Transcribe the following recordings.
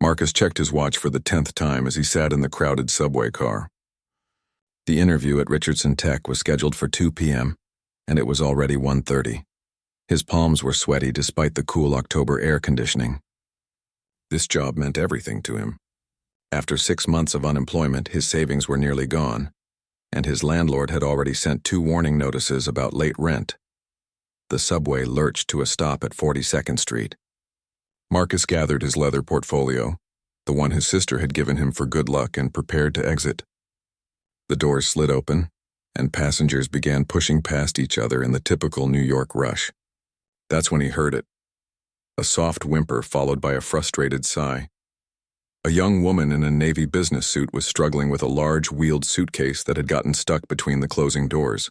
Marcus checked his watch for the 10th time as he sat in the crowded subway car. The interview at Richardson Tech was scheduled for 2 p.m., and it was already 1:30. His palms were sweaty despite the cool October air conditioning. This job meant everything to him. After 6 months of unemployment, his savings were nearly gone, and his landlord had already sent 2 warning notices about late rent. The subway lurched to a stop at 42nd Street. Marcus gathered his leather portfolio, the one his sister had given him for good luck, and prepared to exit. The doors slid open, and passengers began pushing past each other in the typical New York rush. That's when he heard it. A soft whimper followed by a frustrated sigh. A young woman in a navy business suit was struggling with a large wheeled suitcase that had gotten stuck between the closing doors.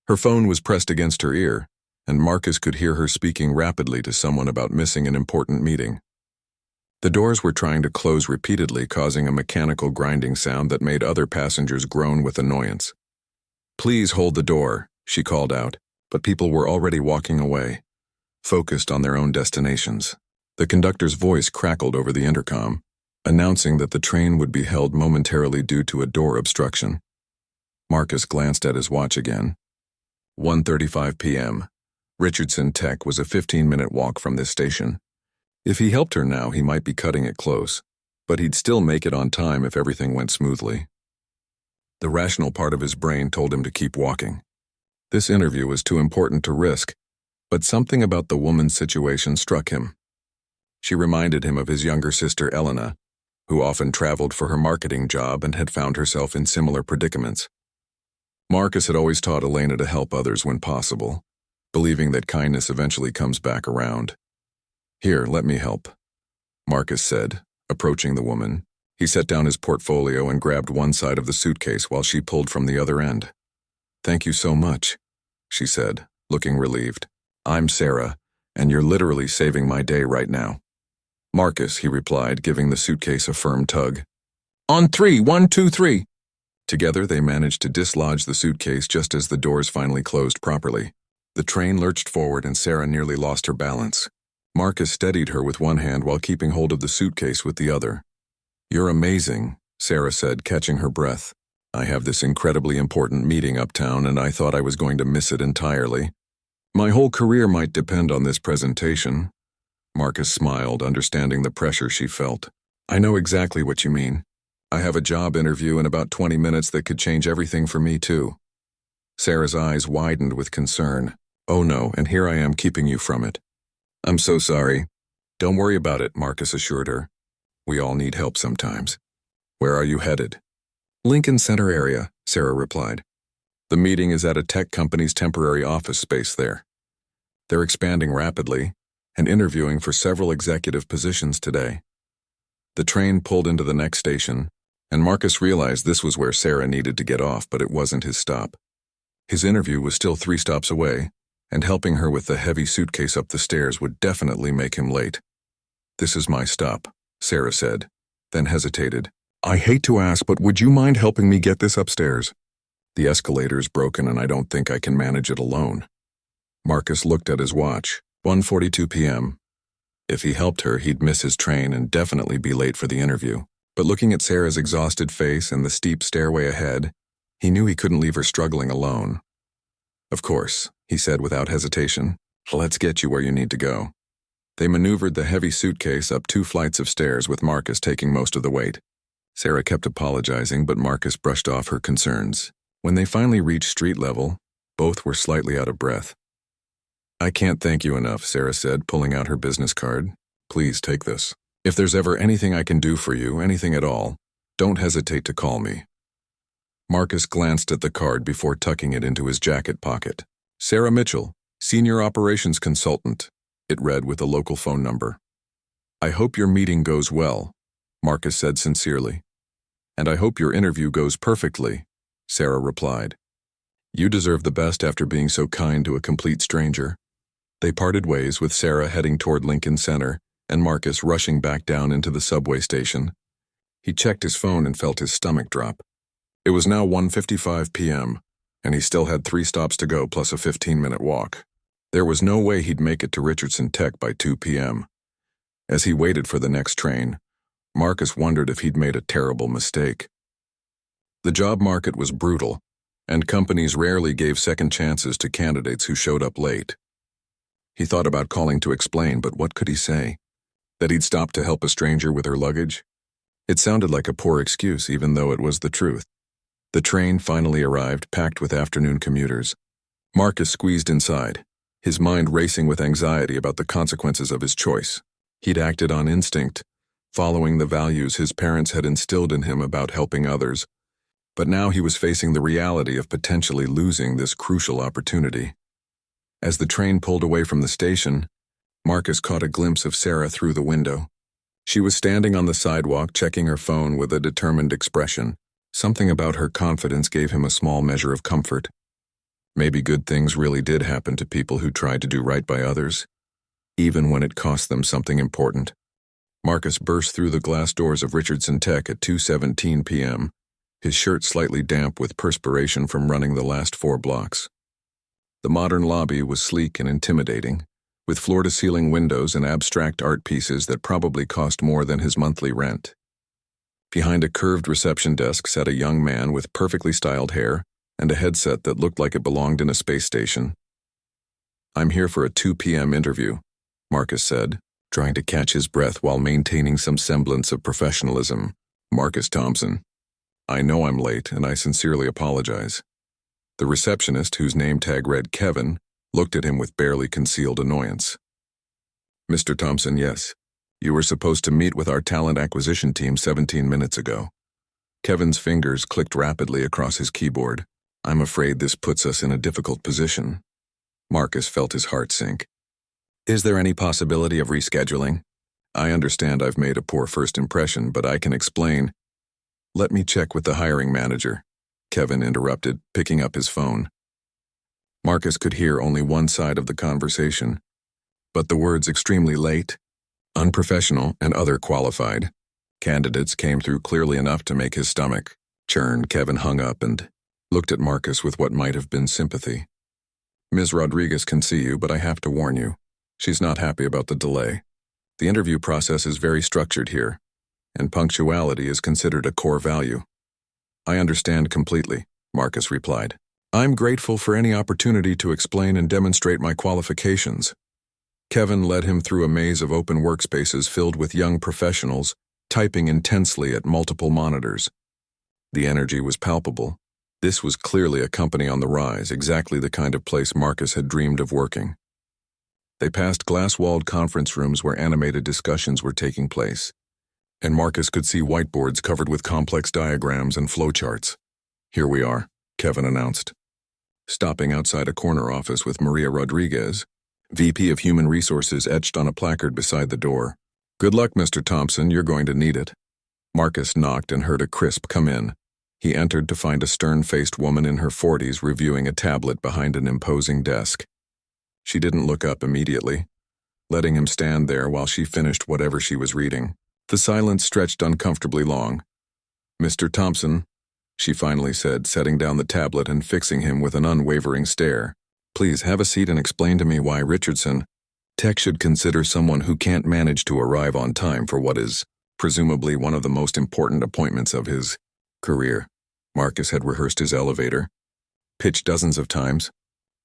Her phone was pressed against her ear, and Marcus could hear her speaking rapidly to someone about missing an important meeting. The doors were trying to close repeatedly, causing a mechanical grinding sound that made other passengers groan with annoyance. "Please hold the door," she called out, but people were already walking away, focused on their own destinations. The conductor's voice crackled over the intercom, announcing that the train would be held momentarily due to a door obstruction. Marcus glanced at his watch again. 1:35 p.m. Richardson Tech was a 15-minute walk from this station. If he helped her now, he might be cutting it close, but he'd still make it on time if everything went smoothly. The rational part of his brain told him to keep walking. This interview was too important to risk, but something about the woman's situation struck him. She reminded him of his younger sister Elena, who often traveled for her marketing job and had found herself in similar predicaments. Marcus had always taught Elena to help others when possible, believing that kindness eventually comes back around. "Here, let me help," Marcus said, approaching the woman. He set down his portfolio and grabbed one side of the suitcase while she pulled from the other end. "Thank you so much," she said, looking relieved. "I'm Sarah, and you're literally saving my day right now." "Marcus," he replied, giving the suitcase a firm tug. "On 3, 1, 2, 3. Together they managed to dislodge the suitcase just as the doors finally closed properly. The train lurched forward and Sarah nearly lost her balance. Marcus steadied her with one hand while keeping hold of the suitcase with the other. "You're amazing," Sarah said, catching her breath. "I have this incredibly important meeting uptown and I thought I was going to miss it entirely. My whole career might depend on this presentation." Marcus smiled, understanding the pressure she felt. "I know exactly what you mean. I have a job interview in about 20 minutes that could change everything for me too." Sarah's eyes widened with concern. "Oh no, and here I am keeping you from it." "I'm so sorry." "Don't worry about it," Marcus assured her. "We all need help sometimes." "Where are you headed?" "Lincoln Center area," Sarah replied. "The meeting is at a tech company's temporary office space there. They're expanding rapidly and interviewing for several executive positions today." The train pulled into the next station, and Marcus realized this was where Sarah needed to get off, but it wasn't his stop. His interview was still 3 stops away, and helping her with the heavy suitcase up the stairs would definitely make him late. "This is my stop," Sarah said, then hesitated. "I hate to ask, but would you mind helping me get this upstairs? The escalator's broken and I don't think I can manage it alone." Marcus looked at his watch. 1:42 p.m. If he helped her, he'd miss his train and definitely be late for the interview. But looking at Sarah's exhausted face and the steep stairway ahead, he knew he couldn't leave her struggling alone. "Of course," he said without hesitation. "Let's get you where you need to go." They maneuvered the heavy suitcase up 2 flights of stairs with Marcus taking most of the weight. Sarah kept apologizing, but Marcus brushed off her concerns. When they finally reached street level, both were slightly out of breath. "I can't thank you enough," Sarah said, pulling out her business card. "Please take this. If there's ever anything I can do for you, anything at all, don't hesitate to call me." Marcus glanced at the card before tucking it into his jacket pocket. "Sarah Mitchell, Senior Operations Consultant," it read with a local phone number. "I hope your meeting goes well," Marcus said sincerely. "And I hope your interview goes perfectly," Sarah replied. "You deserve the best after being so kind to a complete stranger." They parted ways with Sarah heading toward Lincoln Center and Marcus rushing back down into the subway station. He checked his phone and felt his stomach drop. It was now 1:55 p.m., and he still had 3 stops to go plus a 15-minute walk. There was no way he'd make it to Richardson Tech by 2 p.m. As he waited for the next train, Marcus wondered if he'd made a terrible mistake. The job market was brutal, and companies rarely gave second chances to candidates who showed up late. He thought about calling to explain, but what could he say? That he'd stopped to help a stranger with her luggage? It sounded like a poor excuse, even though it was the truth. The train finally arrived, packed with afternoon commuters. Marcus squeezed inside, his mind racing with anxiety about the consequences of his choice. He'd acted on instinct, following the values his parents had instilled in him about helping others, but now he was facing the reality of potentially losing this crucial opportunity. As the train pulled away from the station, Marcus caught a glimpse of Sarah through the window. She was standing on the sidewalk, checking her phone with a determined expression. Something about her confidence gave him a small measure of comfort. Maybe good things really did happen to people who tried to do right by others, even when it cost them something important. Marcus burst through the glass doors of Richardson Tech at 2:17 p.m., his shirt slightly damp with perspiration from running the last 4 blocks. The modern lobby was sleek and intimidating, with floor-to-ceiling windows and abstract art pieces that probably cost more than his monthly rent. Behind a curved reception desk sat a young man with perfectly styled hair and a headset that looked like it belonged in a space station. "I'm here for a 2 p.m. interview," Marcus said, trying to catch his breath while maintaining some semblance of professionalism. "Marcus Thompson. I know I'm late, and I sincerely apologize." The receptionist, whose name tag read Kevin, looked at him with barely concealed annoyance. "Mr. Thompson, yes. You were supposed to meet with our talent acquisition team 17 minutes ago." Kevin's fingers clicked rapidly across his keyboard. "I'm afraid this puts us in a difficult position." Marcus felt his heart sink. "Is there any possibility of rescheduling? I understand I've made a poor first impression, but I can explain." "Let me check with the hiring manager," Kevin interrupted, picking up his phone. Marcus could hear only one side of the conversation, but the words "extremely late," "unprofessional," and "other qualified" candidates came through clearly enough to make his stomach churn. Kevin hung up and looked at Marcus with what might have been sympathy. "Ms. Rodriguez can see you, but I have to warn you. She's not happy about the delay. The interview process is very structured here, and punctuality is considered a core value." "I understand completely," Marcus replied. "I'm grateful for any opportunity to explain and demonstrate my qualifications." Kevin led him through a maze of open workspaces filled with young professionals, typing intensely at multiple monitors. The energy was palpable. This was clearly a company on the rise, exactly the kind of place Marcus had dreamed of working. They passed glass-walled conference rooms where animated discussions were taking place, and Marcus could see whiteboards covered with complex diagrams and flowcharts. "Here we are," Kevin announced. Stopping outside a corner office with Maria Rodriguez, VP of Human Resources, etched on a placard beside the door. "Good luck, Mr. Thompson, you're going to need it." Marcus knocked and heard a crisp "come in." He entered to find a stern-faced woman in her 40s reviewing a tablet behind an imposing desk. She didn't look up immediately, letting him stand there while she finished whatever she was reading. The silence stretched uncomfortably long. "Mr. Thompson," she finally said, setting down the tablet and fixing him with an unwavering stare. "Please have a seat and explain to me why Richardson Tech should consider someone who can't manage to arrive on time for what is presumably one of the most important appointments of his career." Marcus had rehearsed his elevator, pitched dozens of times,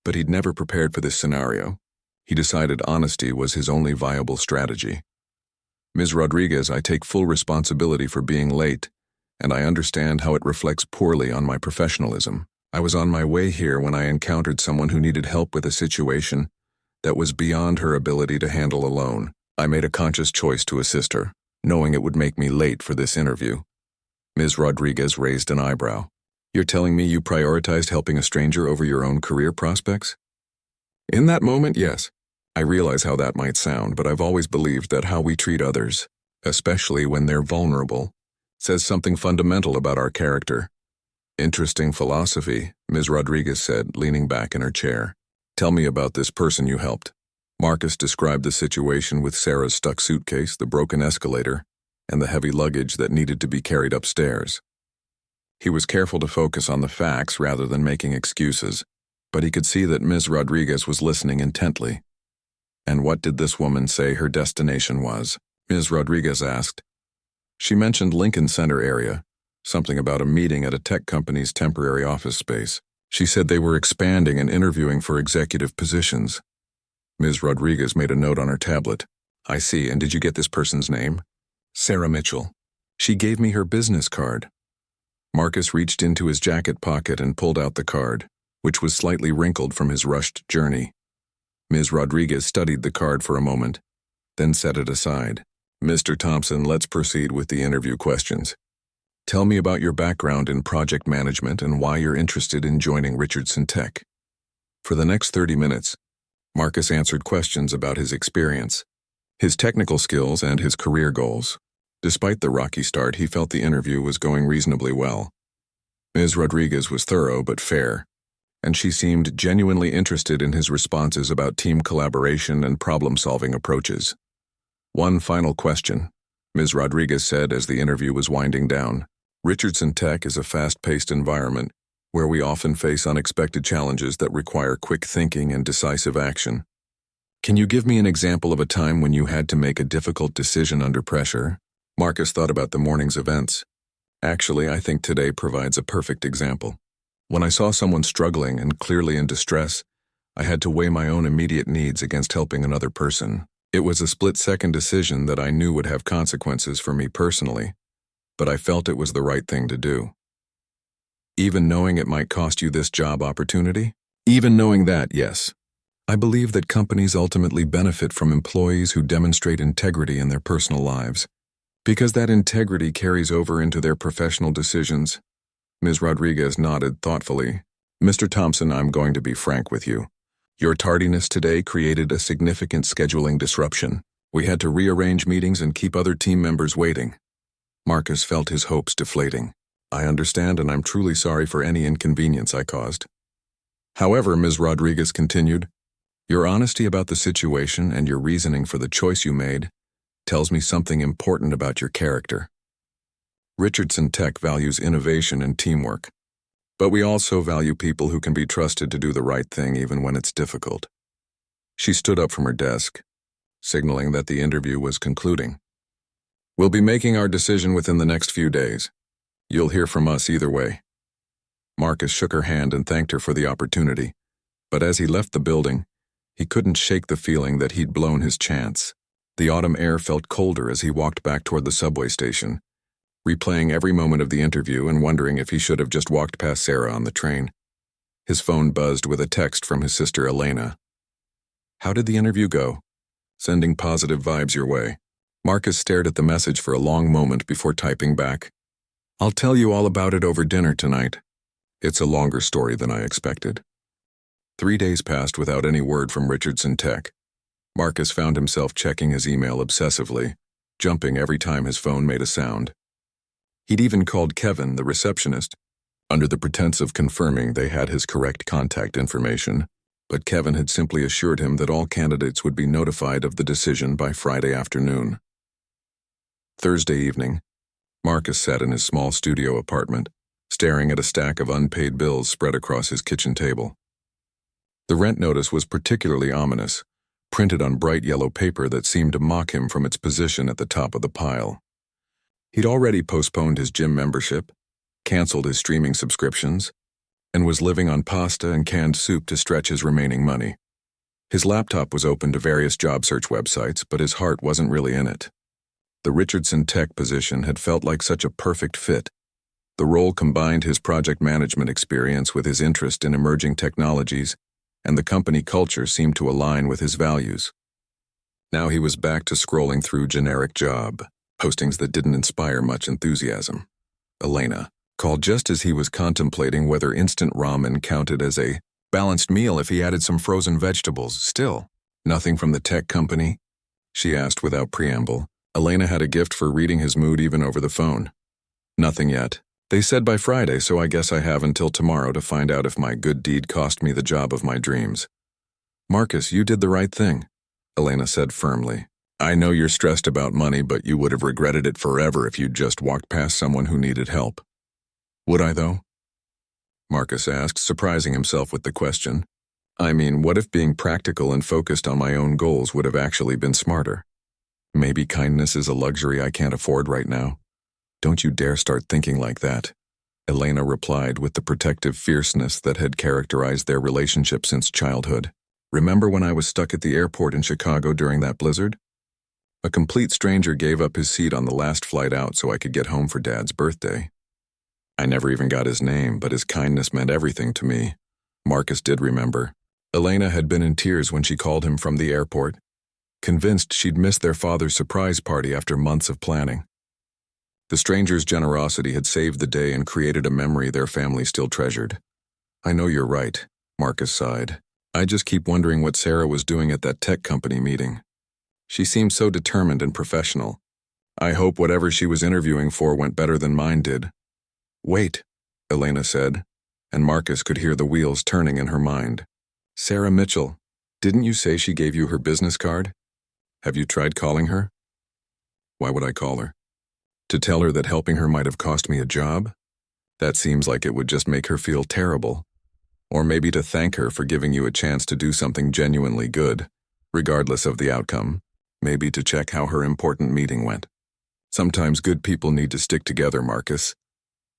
but he'd never prepared for this scenario. He decided honesty was his only viable strategy. "Ms. Rodriguez, I take full responsibility for being late, and I understand how it reflects poorly on my professionalism. I was on my way here when I encountered someone who needed help with a situation that was beyond her ability to handle alone. I made a conscious choice to assist her, knowing it would make me late for this interview." Ms. Rodriguez raised an eyebrow. "You're telling me you prioritized helping a stranger over your own career prospects?" "In that moment, yes. I realize how that might sound, but I've always believed that how we treat others, especially when they're vulnerable, says something fundamental about our character." "Interesting philosophy," Ms. Rodriguez said, leaning back in her chair. "Tell me about this person you helped." Marcus described the situation with Sarah's stuck suitcase, the broken escalator, and the heavy luggage that needed to be carried upstairs. He was careful to focus on the facts rather than making excuses, but he could see that Ms. Rodriguez was listening intently. "And what did this woman say her destination was?" Ms. Rodriguez asked. She mentioned Lincoln Center area, something about a meeting at a tech company's temporary office space. She said they were expanding and interviewing for executive positions. Ms. Rodriguez made a note on her tablet. I see, and did you get this person's name? Sarah Mitchell. She gave me her business card. Marcus reached into his jacket pocket and pulled out the card, which was slightly wrinkled from his rushed journey. Ms. Rodriguez studied the card for a moment, then set it aside. Mr. Thompson, let's proceed with the interview questions. Tell me about your background in project management and why you're interested in joining Richardson Tech. For the next 30 minutes, Marcus answered questions about his experience, his technical skills, and his career goals. Despite the rocky start, he felt the interview was going reasonably well. Ms. Rodriguez was thorough but fair, and she seemed genuinely interested in his responses about team collaboration and problem-solving approaches. One final question, Ms. Rodriguez said as the interview was winding down. Richardson Tech is a fast-paced environment where we often face unexpected challenges that require quick thinking and decisive action. Can you give me an example of a time when you had to make a difficult decision under pressure? Marcus thought about the morning's events. Actually, I think today provides a perfect example. When I saw someone struggling and clearly in distress, I had to weigh my own immediate needs against helping another person. It was a split-second decision that I knew would have consequences for me personally, but I felt it was the right thing to do. Even knowing it might cost you this job opportunity? Even knowing that, yes. I believe that companies ultimately benefit from employees who demonstrate integrity in their personal lives, because that integrity carries over into their professional decisions. Ms. Rodriguez nodded thoughtfully. Mr. Thompson, I'm going to be frank with you. Your tardiness today created a significant scheduling disruption. We had to rearrange meetings and keep other team members waiting. Marcus felt his hopes deflating. I understand, and I'm truly sorry for any inconvenience I caused. However, Ms. Rodriguez continued, your honesty about the situation and your reasoning for the choice you made tells me something important about your character. Richardson Tech values innovation and teamwork, but we also value people who can be trusted to do the right thing even when it's difficult. She stood up from her desk, signaling that the interview was concluding. We'll be making our decision within the next few days. You'll hear from us either way. Marcus shook her hand and thanked her for the opportunity, but as he left the building, he couldn't shake the feeling that he'd blown his chance. The autumn air felt colder as he walked back toward the subway station, replaying every moment of the interview and wondering if he should have just walked past Sarah on the train. His phone buzzed with a text from his sister Elena. How did the interview go? Sending positive vibes your way. Marcus stared at the message for a long moment before typing back. I'll tell you all about it over dinner tonight. It's a longer story than I expected. 3 days passed without any word from Richardson Tech. Marcus found himself checking his email obsessively, jumping every time his phone made a sound. He'd even called Kevin, the receptionist, under the pretense of confirming they had his correct contact information, but Kevin had simply assured him that all candidates would be notified of the decision by Friday afternoon. Thursday evening, Marcus sat in his small studio apartment, staring at a stack of unpaid bills spread across his kitchen table. The rent notice was particularly ominous, printed on bright yellow paper that seemed to mock him from its position at the top of the pile. He'd already postponed his gym membership, canceled his streaming subscriptions, and was living on pasta and canned soup to stretch his remaining money. His laptop was open to various job search websites, but his heart wasn't really in it. The Richardson Tech position had felt like such a perfect fit. The role combined his project management experience with his interest in emerging technologies, and the company culture seemed to align with his values. Now he was back to scrolling through generic job postings that didn't inspire much enthusiasm. Elena called just as he was contemplating whether instant ramen counted as a balanced meal if he added some frozen vegetables. Still, nothing from the tech company? She asked without preamble. Elena had a gift for reading his mood even over the phone. Nothing yet. They said by Friday, so I guess I have until tomorrow to find out if my good deed cost me the job of my dreams. Marcus, you did the right thing, Elena said firmly. I know you're stressed about money, but you would have regretted it forever if you'd just walked past someone who needed help. Would I, though? Marcus asked, surprising himself with the question. I mean, what if being practical and focused on my own goals would have actually been smarter? Maybe kindness is a luxury I can't afford right now. Don't you dare start thinking like that, Elena replied with the protective fierceness that had characterized their relationship since childhood. Remember when I was stuck at the airport in Chicago during that blizzard? A complete stranger gave up his seat on the last flight out so I could get home for Dad's birthday. I never even got his name, but his kindness meant everything to me. Marcus did remember. Elena had been in tears when she called him from the airport, convinced she'd missed their father's surprise party after months of planning. The stranger's generosity had saved the day and created a memory their family still treasured. I know you're right, Marcus sighed. I just keep wondering what Sarah was doing at that tech company meeting. She seemed so determined and professional. I hope whatever she was interviewing for went better than mine did. Wait, Elena said, and Marcus could hear the wheels turning in her mind. Sarah Mitchell, didn't you say she gave you her business card? Have you tried calling her? Why would I call her? To tell her that helping her might have cost me a job? That seems like it would just make her feel terrible. Or maybe to thank her for giving you a chance to do something genuinely good, regardless of the outcome. Maybe to check how her important meeting went. Sometimes good people need to stick together, Marcus.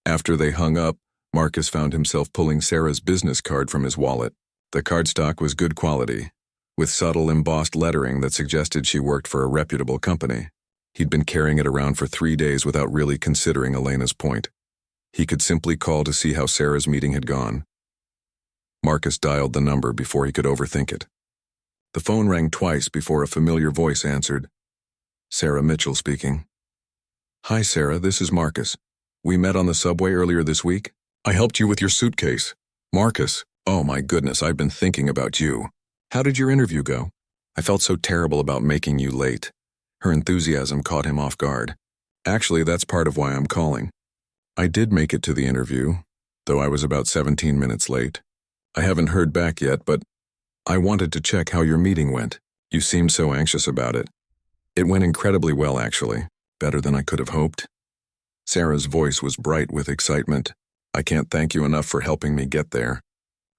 After they hung up, Marcus found himself pulling Sarah's business card from his wallet. The cardstock was good quality, with subtle embossed lettering that suggested she worked for a reputable company. He'd been carrying it around for 3 days without really considering Elena's point. He could simply call to see how Sarah's meeting had gone. Marcus dialed the number before he could overthink it. The phone rang twice before a familiar voice answered. Sarah Mitchell speaking. Hi Sarah, this is Marcus. We met on the subway earlier this week. I helped you with your suitcase. Marcus, oh my goodness, I've been thinking about you. How did your interview go? I felt so terrible about making you late. Her enthusiasm caught him off guard. Actually, that's part of why I'm calling. I did make it to the interview, though I was about 17 minutes late. I haven't heard back yet, but I wanted to check how your meeting went. You seemed so anxious about it. It went incredibly well, actually. Better than I could have hoped. Sarah's voice was bright with excitement. I can't thank you enough for helping me get there.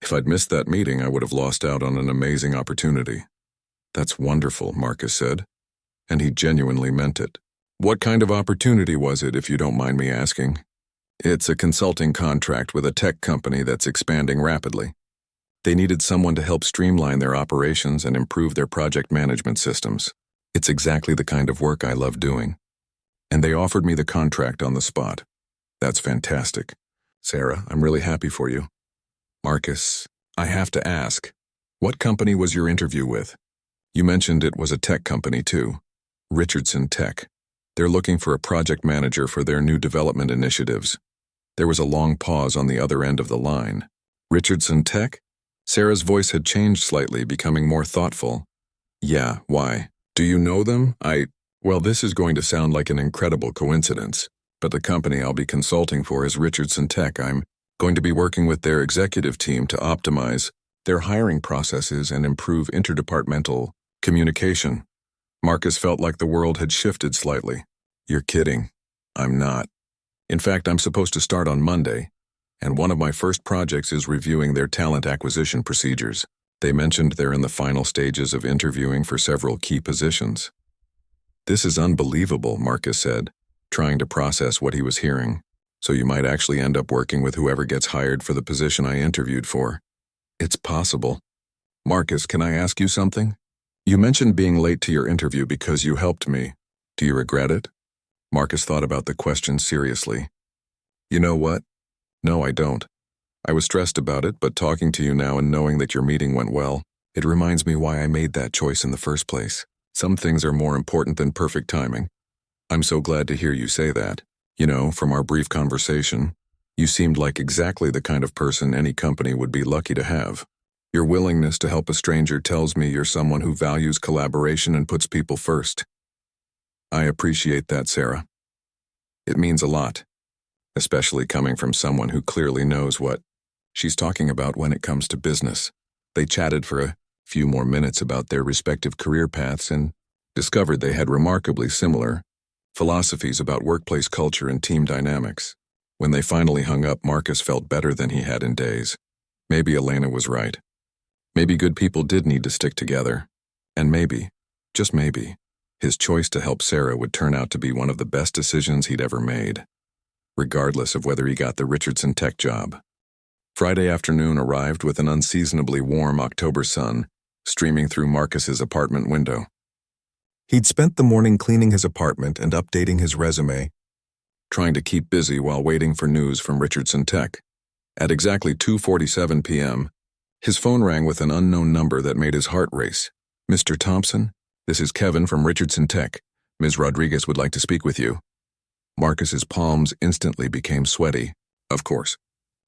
If I'd missed that meeting, I would have lost out on an amazing opportunity. That's wonderful, Marcus said, and he genuinely meant it. What kind of opportunity was it, if you don't mind me asking? It's a consulting contract with a tech company that's expanding rapidly. They needed someone to help streamline their operations and improve their project management systems. It's exactly the kind of work I love doing. And they offered me the contract on the spot. That's fantastic. Sarah, I'm really happy for you. Marcus, I have to ask, what company was your interview with? You mentioned it was a tech company too. Richardson Tech. They're looking for a project manager for their new development initiatives. There was a long pause on the other end of the line. Richardson Tech? Sarah's voice had changed slightly, becoming more thoughtful. Yeah, why? Do you know them? Well, this is going to sound like an incredible coincidence, but the company I'll be consulting for is Richardson Tech. I'm going to be working with their executive team to optimize their hiring processes and improve interdepartmental communication. Marcus felt like the world had shifted slightly. You're kidding. I'm not. In fact, I'm supposed to start on Monday, and one of my first projects is reviewing their talent acquisition procedures. They mentioned they're in the final stages of interviewing for several key positions. This is unbelievable, Marcus said, trying to process what he was hearing. So you might actually end up working with whoever gets hired for the position I interviewed for. It's possible. Marcus, can I ask you something? You mentioned being late to your interview because you helped me. Do you regret it? Marcus thought about the question seriously. You know what? No, I don't. I was stressed about it, but talking to you now and knowing that your meeting went well, it reminds me why I made that choice in the first place. Some things are more important than perfect timing. I'm so glad to hear you say that. You know, from our brief conversation, you seemed like exactly the kind of person any company would be lucky to have. Your willingness to help a stranger tells me you're someone who values collaboration and puts people first. I appreciate that, Sarah. It means a lot, especially coming from someone who clearly knows what she's talking about when it comes to business. They chatted for a few more minutes about their respective career paths and discovered they had remarkably similar philosophies about workplace culture and team dynamics. When they finally hung up, Marcus felt better than he had in days. Maybe Elena was right. Maybe good people did need to stick together. And maybe, just maybe, His choice to help Sarah would turn out to be one of the best decisions he'd ever made, regardless of whether he got the Richardson Tech job. Friday afternoon arrived with an unseasonably warm October sun streaming through Marcus's apartment window. He'd spent the morning cleaning his apartment and updating his resume, trying to keep busy while waiting for news from Richardson Tech. At exactly 2:47 p.m., his phone rang with an unknown number that made his heart race. "Mr. Thompson, this is Kevin from Richardson Tech. Ms. Rodriguez would like to speak with you." Marcus's palms instantly became sweaty. Of course.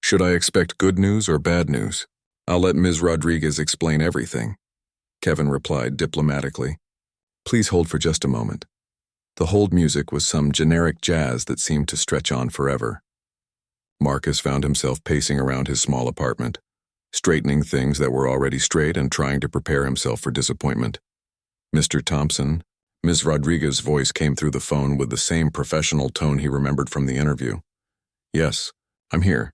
"Should I expect good news or bad news? I'll let Ms. Rodriguez explain everything," Kevin replied diplomatically. "Please hold for just a moment." The hold music was some generic jazz that seemed to stretch on forever. Marcus found himself pacing around his small apartment, straightening things that were already straight and trying to prepare himself for disappointment. "Mr. Thompson," Ms. Rodriguez's voice came through the phone with the same professional tone he remembered from the interview. "Yes, I'm here.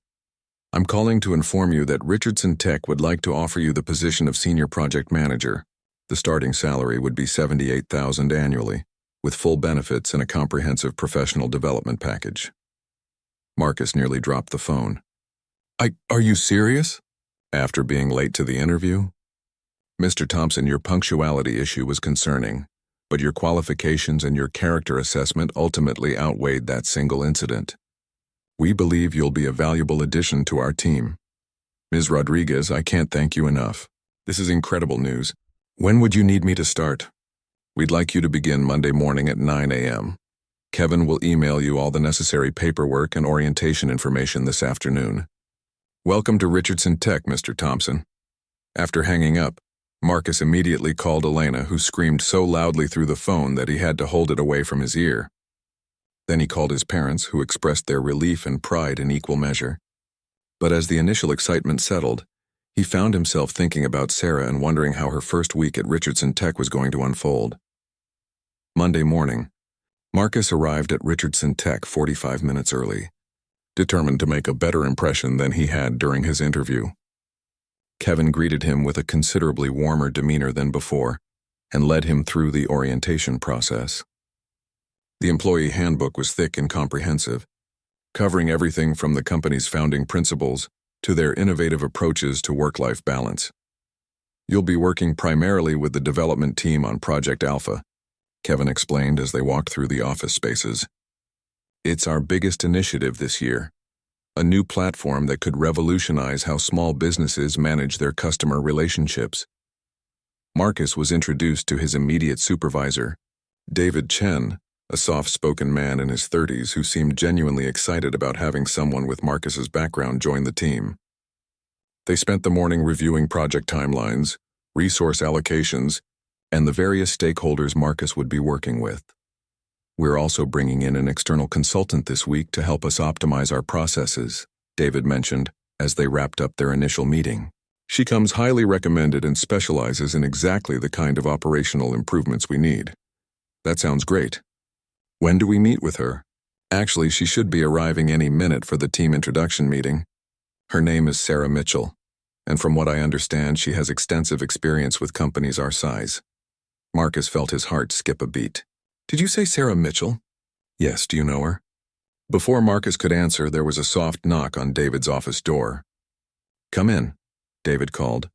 I'm calling to inform you that Richardson Tech would like to offer you the position of Senior Project Manager. The starting salary would be $78,000 annually, with full benefits and a comprehensive professional development package." Marcus nearly dropped the phone. Are you serious?" After being late to the interview? "Mr. Thompson, your punctuality issue was concerning, but your qualifications and your character assessment ultimately outweighed that single incident. We believe you'll be a valuable addition to our team. Ms. Rodriguez, I can't thank you enough. This is incredible news. When would you need me to start?" "We'd like you to begin Monday morning at 9 a.m. Kevin will email you all the necessary paperwork and orientation information this afternoon. Welcome to Richardson Tech, Mr. Thompson." After hanging up, Marcus immediately called Elena, who screamed so loudly through the phone that he had to hold it away from his ear. Then he called his parents, who expressed their relief and pride in equal measure. But as the initial excitement settled, he found himself thinking about Sarah and wondering how her first week at Richardson Tech was going to unfold. Monday morning, Marcus arrived at Richardson Tech 45 minutes early, determined to make a better impression than he had during his interview. Kevin greeted him with a considerably warmer demeanor than before and led him through the orientation process. The employee handbook was thick and comprehensive, covering everything from the company's founding principles to their innovative approaches to work-life balance. "You'll be working primarily with the development team on Project Alpha," Kevin explained as they walked through the office spaces. "It's our biggest initiative this year, a new platform that could revolutionize how small businesses manage their customer relationships." Marcus was introduced to his immediate supervisor, David Chen, a soft-spoken man in his 30s who seemed genuinely excited about having someone with Marcus's background join the team. They spent the morning reviewing project timelines, resource allocations, and the various stakeholders Marcus would be working with. "We're also bringing in an external consultant this week to help us optimize our processes," David mentioned as they wrapped up their initial meeting. "She comes highly recommended and specializes in exactly the kind of operational improvements we need." "That sounds great. When do we meet with her?" "Actually, she should be arriving any minute for the team introduction meeting. Her name is Sarah Mitchell, and from what I understand, she has extensive experience with companies our size." Marcus felt his heart skip a beat. "Did you say Sarah Mitchell?" "Yes, do you know her?" Before Marcus could answer, there was a soft knock on David's office door. "Come in," David called.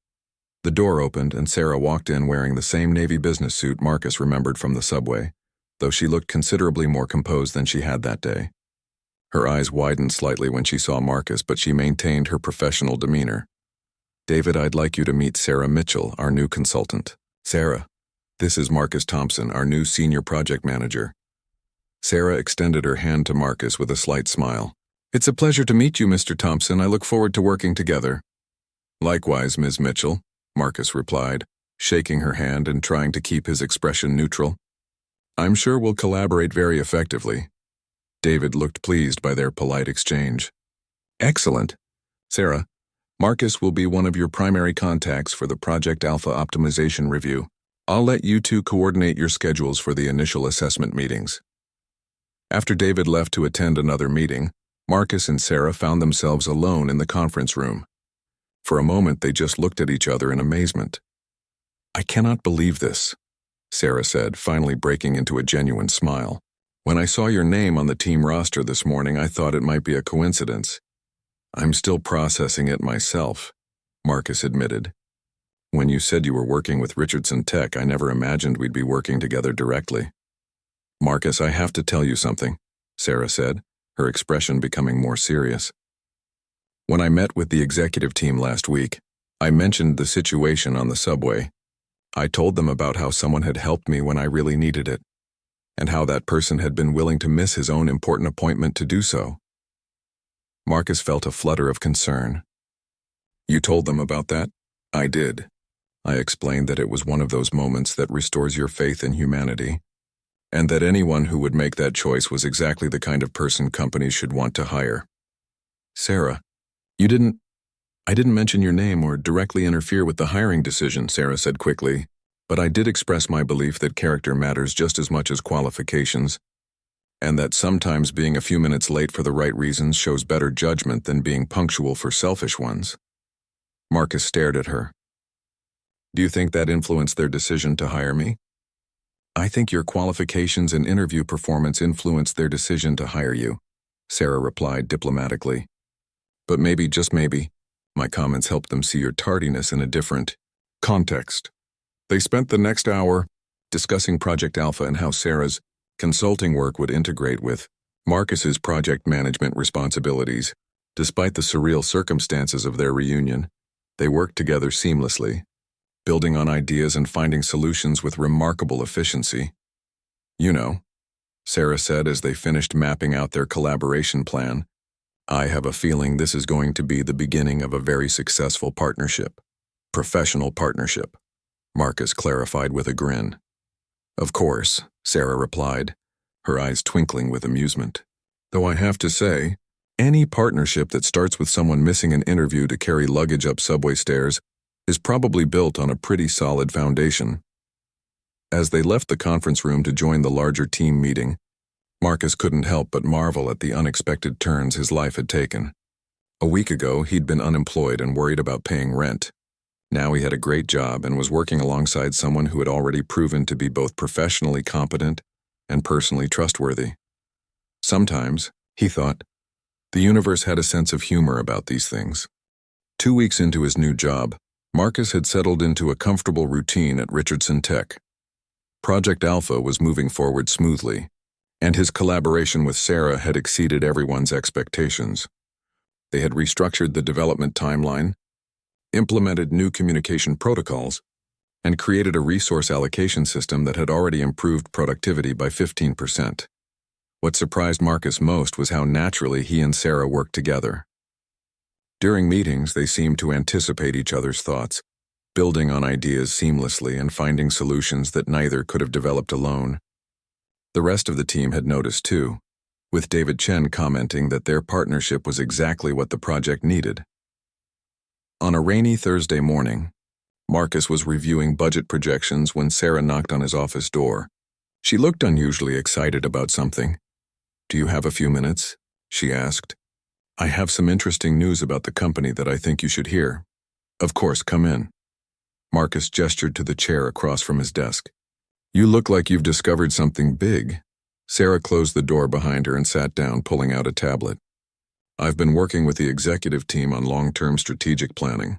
The door opened and Sarah walked in wearing the same navy business suit Marcus remembered from the subway, though she looked considerably more composed than she had that day. Her eyes widened slightly when she saw Marcus, but she maintained her professional demeanor. "David, I'd like you to meet Sarah Mitchell, our new consultant." "Sarah, this is Marcus Thompson, our new senior project manager." Sarah extended her hand to Marcus with a slight smile. "It's a pleasure to meet you, Mr. Thompson. I look forward to working together." "Likewise, Ms. Mitchell," Marcus replied, shaking her hand and trying to keep his expression neutral. "I'm sure we'll collaborate very effectively." David looked pleased by their polite exchange. "Excellent. Sarah, Marcus will be one of your primary contacts for the Project Alpha optimization review. I'll let you two coordinate your schedules for the initial assessment meetings." After David left to attend another meeting, Marcus and Sarah found themselves alone in the conference room. For a moment, they just looked at each other in amazement. "I cannot believe this," Sarah said, finally breaking into a genuine smile. When I saw your name on the team roster this morning, I thought it might be a coincidence. I'm still processing it myself, Marcus admitted. When you said you were working with Richardson Tech, I never imagined we'd be working together directly. Marcus, I have to tell you something, Sarah said, her expression becoming more serious. When I met with the executive team last week, I mentioned the situation on the subway. I told them about how someone had helped me when I really needed it, and how that person had been willing to miss his own important appointment to do so. Marcus felt a flutter of concern. You told them about that? I did. I explained that it was one of those moments that restores your faith in humanity, and that anyone who would make that choice was exactly the kind of person companies should want to hire. Sarah, I didn't mention your name or directly interfere with the hiring decision, Sarah said quickly, but I did express my belief that character matters just as much as qualifications, and that sometimes being a few minutes late for the right reasons shows better judgment than being punctual for selfish ones. Marcus stared at her. Do you think that influenced their decision to hire me? I think your qualifications and interview performance influenced their decision to hire you, Sarah replied diplomatically. But maybe, just maybe, my comments helped them see your tardiness in a different context. They spent the next hour discussing Project Alpha and how Sarah's consulting work would integrate with Marcus's project management responsibilities. Despite the surreal circumstances of their reunion, they worked together seamlessly, building on ideas and finding solutions with remarkable efficiency. You know, Sarah said as they finished mapping out their collaboration plan, I have a feeling this is going to be the beginning of a very successful partnership. Professional partnership, Marcus clarified with a grin. Of course, Sarah replied, her eyes twinkling with amusement. Though I have to say, any partnership that starts with someone missing an interview to carry luggage up subway stairs is probably built on a pretty solid foundation. As they left the conference room to join the larger team meeting, Marcus couldn't help but marvel at the unexpected turns his life had taken. A week ago, he'd been unemployed and worried about paying rent. Now he had a great job and was working alongside someone who had already proven to be both professionally competent and personally trustworthy. Sometimes, he thought, the universe had a sense of humor about these things. 2 weeks into his new job, Marcus had settled into a comfortable routine at Richardson Tech. Project Alpha was moving forward smoothly, and his collaboration with Sarah had exceeded everyone's expectations. They had restructured the development timeline, implemented new communication protocols, and created a resource allocation system that had already improved productivity by 15%. What surprised Marcus most was how naturally he and Sarah worked together. During meetings, they seemed to anticipate each other's thoughts, building on ideas seamlessly and finding solutions that neither could have developed alone. The rest of the team had noticed too, with David Chen commenting that their partnership was exactly what the project needed. On a rainy Thursday morning, Marcus was reviewing budget projections when Sarah knocked on his office door. She looked unusually excited about something. Do you have a few minutes? She asked. I have some interesting news about the company that I think you should hear. Of course, come in. Marcus gestured to the chair across from his desk. You look like you've discovered something big. Sarah closed the door behind her and sat down, pulling out a tablet. I've been working with the executive team on long-term strategic planning,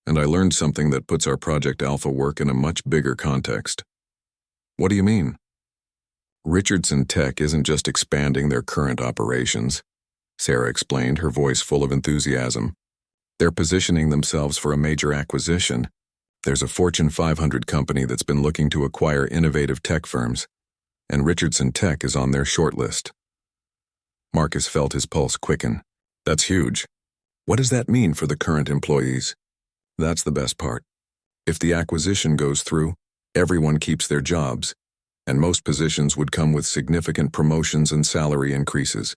and I learned something that puts our Project Alpha work in a much bigger context. What do you mean? Richardson Tech isn't just expanding their current operations, Sarah explained, her voice full of enthusiasm. They're positioning themselves for a major acquisition. There's a Fortune 500 company that's been looking to acquire innovative tech firms, and Richardson Tech is on their shortlist. Marcus felt his pulse quicken. That's huge. What does that mean for the current employees? That's the best part. If the acquisition goes through, everyone keeps their jobs, and most positions would come with significant promotions and salary increases.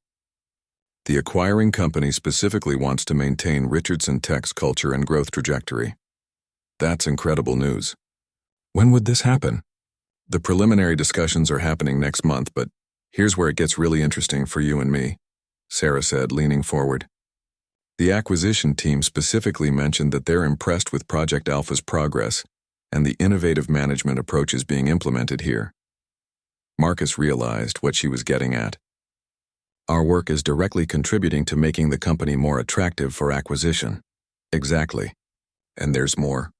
The acquiring company specifically wants to maintain Richardson Tech's culture and growth trajectory. That's incredible news. When would this happen? The preliminary discussions are happening next month, but here's where it gets really interesting for you and me, Sarah said, leaning forward. The acquisition team specifically mentioned that they're impressed with Project Alpha's progress and the innovative management approaches being implemented here. Marcus realized what she was getting at. Our work is directly contributing to making the company more attractive for acquisition. Exactly. And there's more.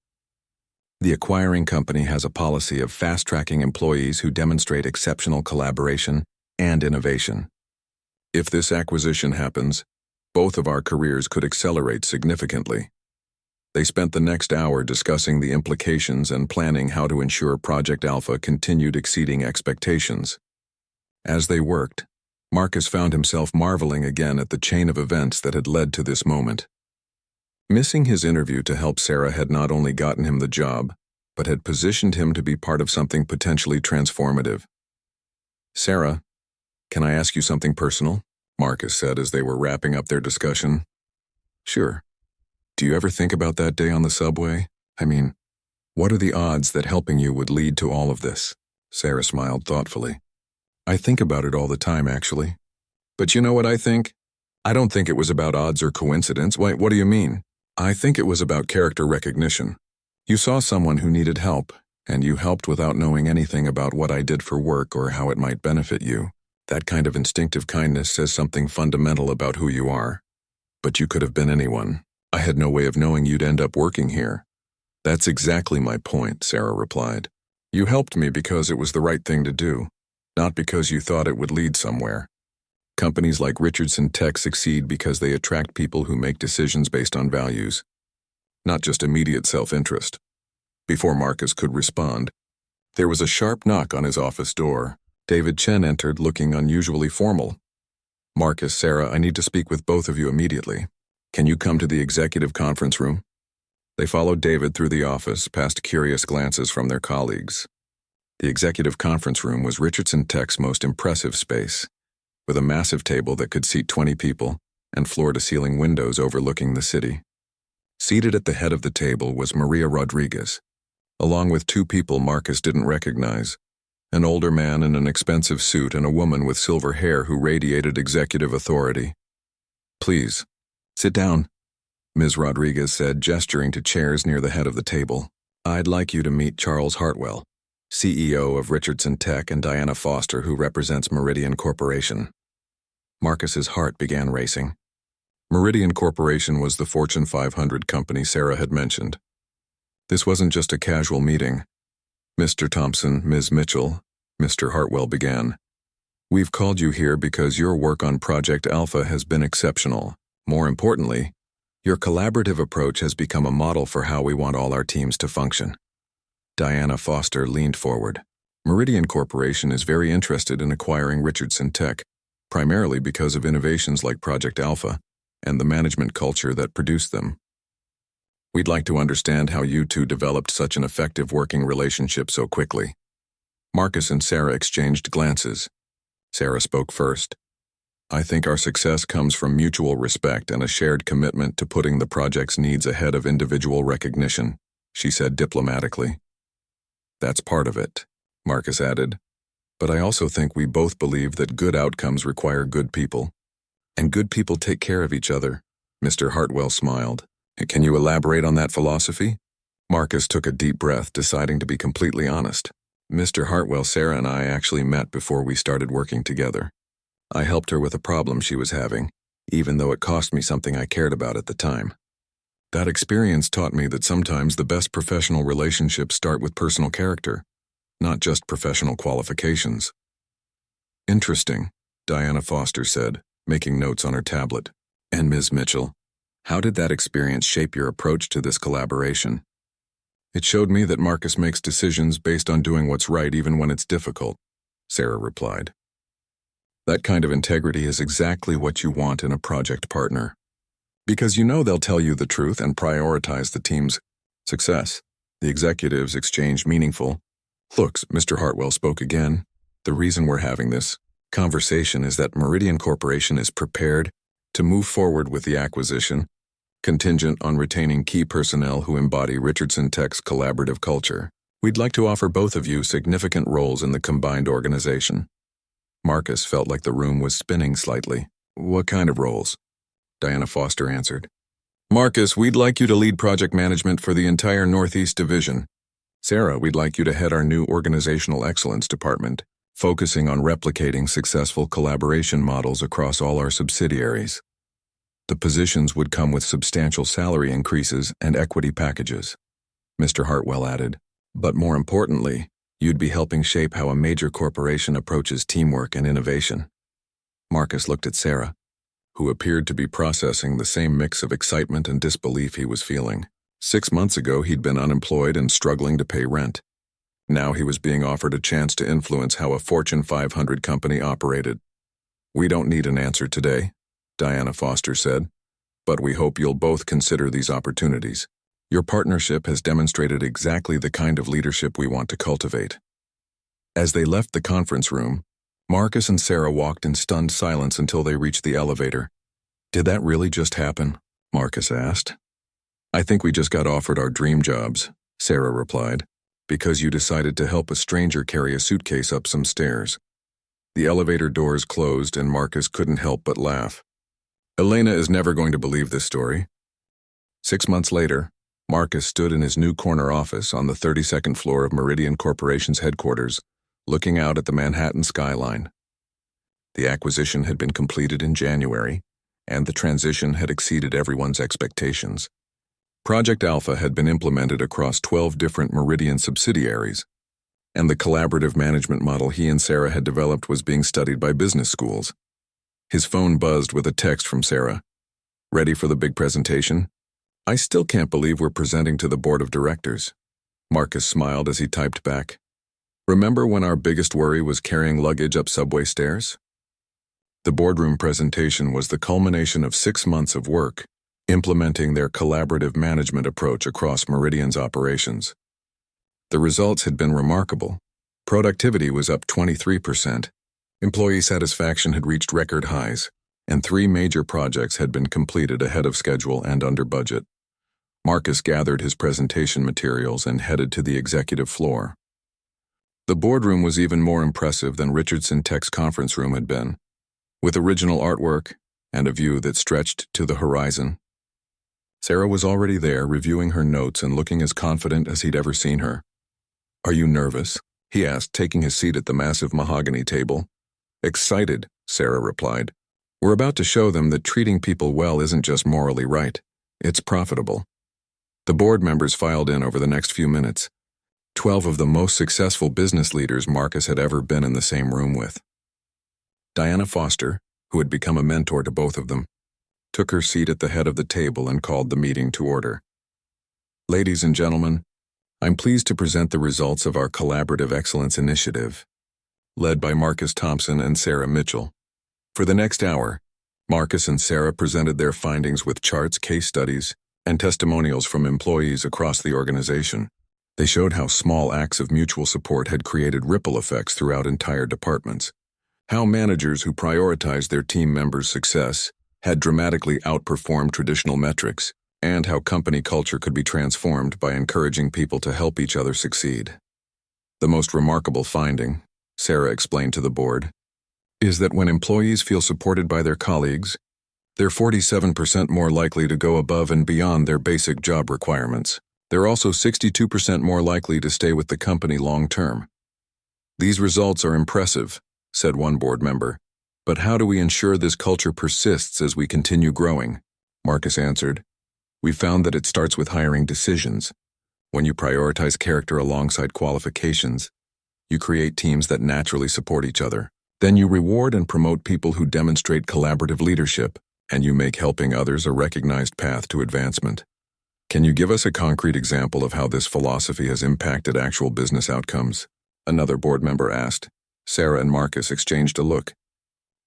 The acquiring company has a policy of fast-tracking employees who demonstrate exceptional collaboration and innovation. If this acquisition happens, both of our careers could accelerate significantly. They spent the next hour discussing the implications and planning how to ensure Project Alpha continued exceeding expectations. As they worked, Marcus found himself marveling again at the chain of events that had led to this moment. Missing his interview to help Sarah had not only gotten him the job, but had positioned him to be part of something potentially transformative. "Sarah, can I ask you something personal?" Marcus said as they were wrapping up their discussion. "Sure. Do you ever think about that day on the subway? I mean, what are the odds that helping you would lead to all of this?" Sarah smiled thoughtfully. "I think about it all the time, actually. But you know what I think? I don't think it was about odds or coincidence. Wait, what do you mean? I think it was about character recognition. You saw someone who needed help, and you helped without knowing anything about what I did for work or how it might benefit you. That kind of instinctive kindness says something fundamental about who you are. But you could have been anyone. I had no way of knowing you'd end up working here." "That's exactly my point," Sarah replied. "You helped me because it was the right thing to do, not because you thought it would lead somewhere. Companies like Richardson Tech succeed because they attract people who make decisions based on values, not just immediate self-interest." Before Marcus could respond, there was a sharp knock on his office door. David Chen entered, looking unusually formal. "Marcus, Sarah, I need to speak with both of you immediately. Can you come to the executive conference room?" They followed David through the office, past curious glances from their colleagues. The executive conference room was Richardson Tech's most impressive space, with a massive table that could seat 20 people and floor-to-ceiling windows overlooking the city. Seated at the head of the table was Maria Rodriguez, along with two people Marcus didn't recognize, an older man in an expensive suit and a woman with silver hair who radiated executive authority. "Please, sit down," Ms. Rodriguez said, gesturing to chairs near the head of the table. "I'd like you to meet Charles Hartwell, CEO of Richardson Tech, and Diana Foster, who represents Meridian Corporation." Marcus's heart began racing. Meridian Corporation was the Fortune 500 company Sarah had mentioned. This wasn't just a casual meeting. "Mr. Thompson, Ms. Mitchell," Mr. Hartwell began. "We've called you here because your work on Project Alpha has been exceptional. More importantly, your collaborative approach has become a model for how we want all our teams to function." Diana Foster leaned forward. "Meridian Corporation is very interested in acquiring Richardson Tech, primarily because of innovations like Project Alpha and the management culture that produced them. We'd like to understand how you two developed such an effective working relationship so quickly." Marcus and Sarah exchanged glances. Sarah spoke first. "I think our success comes from mutual respect and a shared commitment to putting the project's needs ahead of individual recognition," she said diplomatically. "That's part of it," Marcus added. "But I also think we both believe that good outcomes require good people. And good people take care of each other." Mr. Hartwell smiled. "Can you elaborate on that philosophy?" Marcus took a deep breath, deciding to be completely honest. "Mr. Hartwell, Sarah and I actually met before we started working together. I helped her with a problem she was having, even though it cost me something I cared about at the time. That experience taught me that sometimes the best professional relationships start with personal character, not just professional qualifications." "Interesting," Diana Foster said, making notes on her tablet. "And Ms. Mitchell, how did that experience shape your approach to this collaboration?" "It showed me that Marcus makes decisions based on doing what's right even when it's difficult," Sarah replied. "That kind of integrity is exactly what you want in a project partner. Because you know they'll tell you the truth and prioritize the team's success." The executives exchanged meaningful looks. Mr. Hartwell spoke again. "The reason we're having this conversation is that Meridian Corporation is prepared to move forward with the acquisition, contingent on retaining key personnel who embody Richardson Tech's collaborative culture. We'd like to offer both of you significant roles in the combined organization." Marcus felt like the room was spinning slightly. "What kind of roles?" Diana Foster answered. "Marcus, we'd like you to lead project management for the entire Northeast Division. Sarah, we'd like you to head our new Organizational Excellence Department, focusing on replicating successful collaboration models across all our subsidiaries. The positions would come with substantial salary increases and equity packages," Mr. Hartwell added. "But more importantly, you'd be helping shape how a major corporation approaches teamwork and innovation." Marcus looked at Sarah, who appeared to be processing the same mix of excitement and disbelief he was feeling. 6 months ago, he'd been unemployed and struggling to pay rent. Now he was being offered a chance to influence how a Fortune 500 company operated. "We don't need an answer today," Diana Foster said, "but we hope you'll both consider these opportunities. Your partnership has demonstrated exactly the kind of leadership we want to cultivate." As they left the conference room, Marcus and Sarah walked in stunned silence until they reached the elevator. "Did that really just happen?" Marcus asked. "I think we just got offered our dream jobs," Sarah replied, "because you decided to help a stranger carry a suitcase up some stairs." The elevator doors closed and Marcus couldn't help but laugh. Elena is never going to believe this story. 6 months later, Marcus stood in his new corner office on the 32nd floor of Meridian Corporation's headquarters, looking out at the Manhattan skyline. The acquisition had been completed in January, and the transition had exceeded everyone's expectations. Project Alpha had been implemented across 12 different Meridian subsidiaries, and the collaborative management model he and Sarah had developed was being studied by business schools. His phone buzzed with a text from Sarah. "Ready for the big presentation?" "I still can't believe we're presenting to the board of directors." Marcus smiled as he typed back. "Remember when our biggest worry was carrying luggage up subway stairs?" The boardroom presentation was the culmination of 6 months of work, implementing their collaborative management approach across Meridian's operations. The results had been remarkable. Productivity was up 23%, employee satisfaction had reached record highs, and 3 major projects had been completed ahead of schedule and under budget. Marcus gathered his presentation materials and headed to the executive floor. The boardroom was even more impressive than Richardson Tech's conference room had been, with original artwork and a view that stretched to the horizon. Sarah was already there, reviewing her notes and looking as confident as he'd ever seen her. "Are you nervous?" he asked, taking his seat at the massive mahogany table. "Excited," Sarah replied. "We're about to show them that treating people well isn't just morally right, it's profitable." The board members filed in over the next few minutes, 12 of the most successful business leaders Marcus had ever been in the same room with. Diana Foster, who had become a mentor to both of them, took her seat at the head of the table and called the meeting to order. "Ladies and gentlemen, I'm pleased to present the results of our Collaborative Excellence Initiative, led by Marcus Thompson and Sarah Mitchell. For the next hour, Marcus and Sarah presented their findings with charts, case studies, and testimonials from employees across the organization. They showed how small acts of mutual support had created ripple effects throughout entire departments, how managers who prioritized their team members' success had dramatically outperformed traditional metrics, and how company culture could be transformed by encouraging people to help each other succeed. The most remarkable finding, Sarah explained to the board, is that when employees feel supported by their colleagues, they're 47% more likely to go above and beyond their basic job requirements. They're also 62% more likely to stay with the company long term. "These results are impressive," said one board member. "But how do we ensure this culture persists as we continue growing?" Marcus answered, "We found that it starts with hiring decisions. When you prioritize character alongside qualifications, you create teams that naturally support each other. Then you reward and promote people who demonstrate collaborative leadership, and you make helping others a recognized path to advancement." "Can you give us a concrete example of how this philosophy has impacted actual business outcomes?" another board member asked. Sarah and Marcus exchanged a look.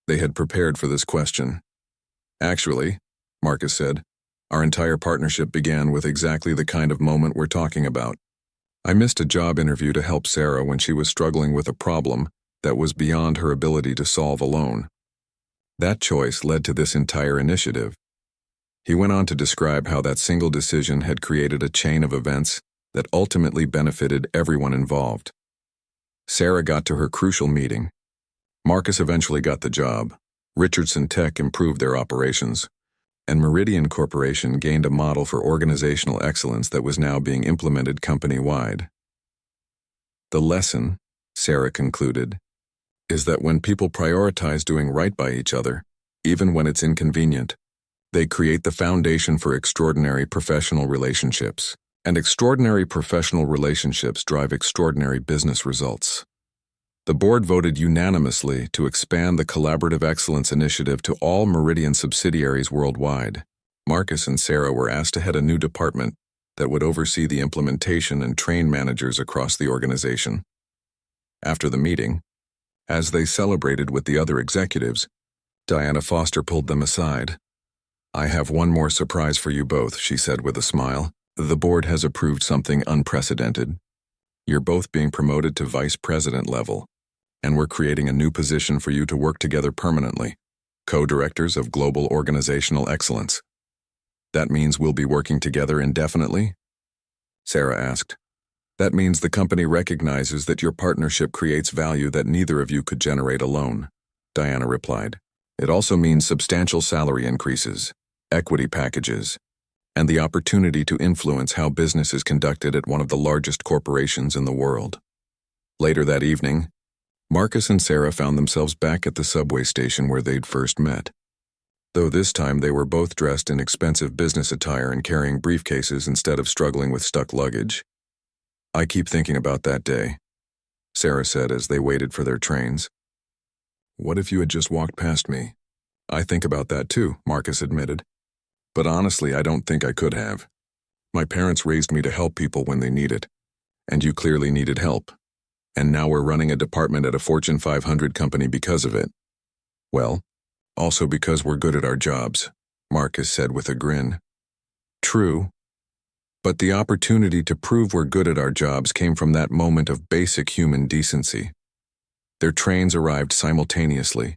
They had prepared for this question. "Actually," Marcus said, "our entire partnership began with exactly the kind of moment we're talking about. I missed a job interview to help Sarah when she was struggling with a problem that was beyond her ability to solve alone. That choice led to this entire initiative." He went on to describe how that single decision had created a chain of events that ultimately benefited everyone involved. Sarah got to her crucial meeting. Marcus eventually got the job. Richardson Tech improved their operations, and Meridian Corporation gained a model for organizational excellence that was now being implemented company-wide. The lesson, Sarah concluded, is that when people prioritize doing right by each other, even when it's inconvenient, they create the foundation for extraordinary professional relationships. And extraordinary professional relationships drive extraordinary business results. The board voted unanimously to expand the Collaborative Excellence Initiative to all Meridian subsidiaries worldwide. Marcus and Sarah were asked to head a new department that would oversee the implementation and train managers across the organization. After the meeting, as they celebrated with the other executives, Diana Foster pulled them aside. "I have one more surprise for you both," she said with a smile. "The board has approved something unprecedented. You're both being promoted to vice president level, and we're creating a new position for you to work together permanently, co-directors of Global Organizational Excellence." "That means we'll be working together indefinitely?" Sarah asked. "That means the company recognizes that your partnership creates value that neither of you could generate alone," Diana replied. "It also means substantial salary increases, equity packages, and the opportunity to influence how business is conducted at one of the largest corporations in the world." Later that evening, Marcus and Sarah found themselves back at the subway station where they'd first met. Though this time they were both dressed in expensive business attire and carrying briefcases instead of struggling with stuck luggage. "I keep thinking about that day," Sarah said as they waited for their trains. "What if you had just walked past me?" "I think about that too," Marcus admitted. "But honestly, I don't think I could have. My parents raised me to help people when they need it, and you clearly needed help. And now we're running a department at a Fortune 500 company because of it." "Well, also because we're good at our jobs," Marcus said with a grin. "True. But the opportunity to prove we're good at our jobs came from that moment of basic human decency." Their trains arrived simultaneously,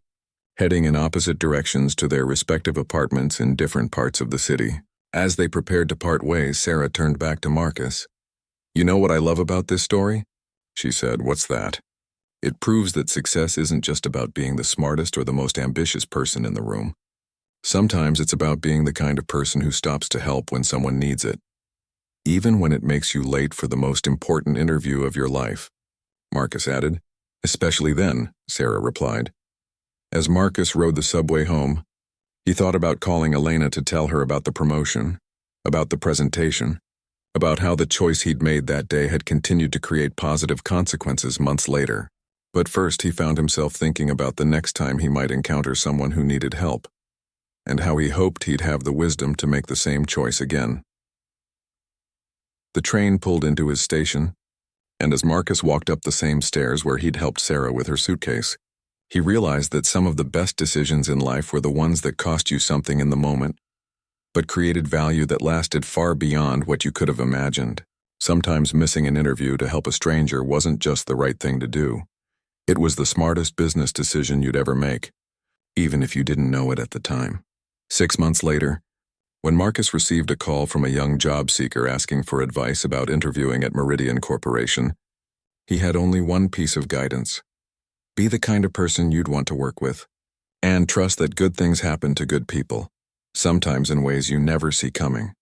heading in opposite directions to their respective apartments in different parts of the city. As they prepared to part ways, Sarah turned back to Marcus. "You know what I love about this story?" she said. "What's that?" "It proves that success isn't just about being the smartest or the most ambitious person in the room. Sometimes it's about being the kind of person who stops to help when someone needs it, even when it makes you late for the most important interview of your life," Marcus added. "Especially then," Sarah replied. As Marcus rode the subway home, he thought about calling Elena to tell her about the promotion, about the presentation, about how the choice he'd made that day had continued to create positive consequences months later. But first he found himself thinking about the next time he might encounter someone who needed help, and how he hoped he'd have the wisdom to make the same choice again. The train pulled into his station, and as Marcus walked up the same stairs where he'd helped Sarah with her suitcase, he realized that some of the best decisions in life were the ones that cost you something in the moment, but created value that lasted far beyond what you could have imagined. Sometimes missing an interview to help a stranger wasn't just the right thing to do. It was the smartest business decision you'd ever make, even if you didn't know it at the time. 6 months later, when Marcus received a call from a young job seeker asking for advice about interviewing at Meridian Corporation, he had only one piece of guidance. Be the kind of person you'd want to work with, and trust that good things happen to good people, sometimes in ways you never see coming.